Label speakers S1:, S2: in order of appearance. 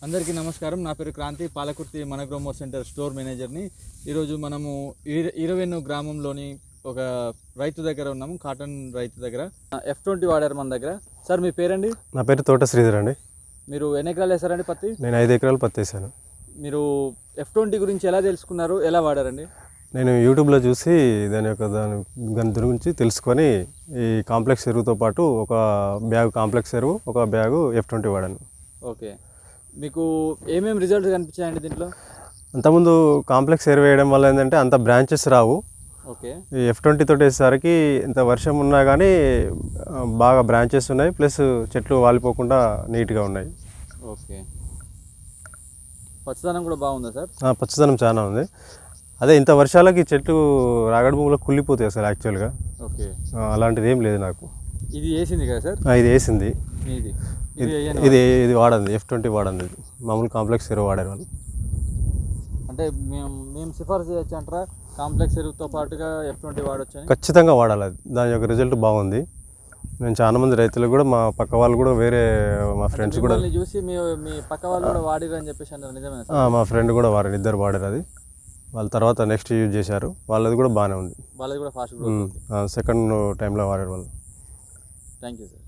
S1: అందరికీ నమస్కారం. నా పేరు క్రాంతి, పాలకుర్తి మనగ్రోమో సెంటర్ స్టోర్ మేనేజర్ని. ఈరోజు మనము ఇరవెన్ను గ్రామంలోని ఒక రైతు దగ్గర ఉన్నాము, కాటన్ రైతు దగ్గర. F20 వాడారు మన దగ్గర. సార్ మీ పేరండి?
S2: నా పేరు తోట శ్రీధర్ అండి.
S1: మీరు ఎన్ని ఎకరాలు వేసారండి పత్తి?
S2: నేను 5 ఎకరాలు పత్తి వేసాను.
S1: మీరు F20 గురించి ఎలా తెలుసుకున్నారు, ఎలా వాడారండి?
S2: నేను యూట్యూబ్లో చూసి దాని గురించి తెలుసుకొని ఈ కాంప్లెక్స్ ఎరువుతో పాటు ఒక బ్యాగ్ కాంప్లెక్స్ ఎరువు, ఒక బ్యాగు F20 వాడాను.
S1: ఓకే, మీకు ఏమేమి రిజల్ట్స్ కనిపించాయండి దీంట్లో?
S2: అంతకుముందు కాంప్లెక్స్ ఎరువు వేయడం వల్ల ఏంటంటే అంత బ్రాంచెస్ రావు.
S1: ఓకే,
S2: ఈ F20 తోటి వేసేసరికి ఇంత వర్షం ఉన్నా కానీ బాగా బ్రాంచెస్ ఉన్నాయి, ప్లస్ చెట్లు వాలిపోకుండా నీట్గా ఉన్నాయి.
S1: ఓకే, పచ్చదనం కూడా బాగుందా సార్?
S2: పచ్చదనం చాలా ఉంది. అదే ఇంత వర్షాలకి చెట్లు రాగడి భూమిలో కుళ్ళిపోతాయి అసలు యాక్చువల్గా.
S1: ఓకే,
S2: అలాంటిది ఏం లేదు నాకు.
S1: ఇది వేసింది కదా సార్?
S2: ఇది వేసింది. ఇది వాడండి, F20 వాడండి. ఇది మామూలు కాంప్లెక్స్ ఎరువు వాడారు వాళ్ళు.
S1: అంటే మేము సిఫార్సు చేయొచ్చు అంటారా కాంప్లెక్స్ ఎరువుతో పాటుగా F20 వాడొచ్చు?
S2: ఖచ్చితంగా వాడాలి. దాని యొక్క రిజల్ట్ బాగుంది. నేను చాలా మంది రైతులకు కూడా, మా పక్క వాళ్ళు కూడా, వేరే మా ఫ్రెండ్స్ కూడా
S1: చూసి మీ పక్క వాళ్ళు కూడా వాడిరు అని చెప్పేసి అన్నారు, నిజమే?
S2: మా ఫ్రెండ్ కూడా వాడారు, ఇద్దరు వాడారు. అది వాళ్ళ తర్వాత నెక్స్ట్ యూజ్ చేశారు, వాళ్ళది కూడా బాగానే ఉంది.
S1: వాళ్ళది కూడా ఫాస్ట్
S2: సెకండ్ టైంలో వాడారు వాళ్ళు.
S1: Thank you sir.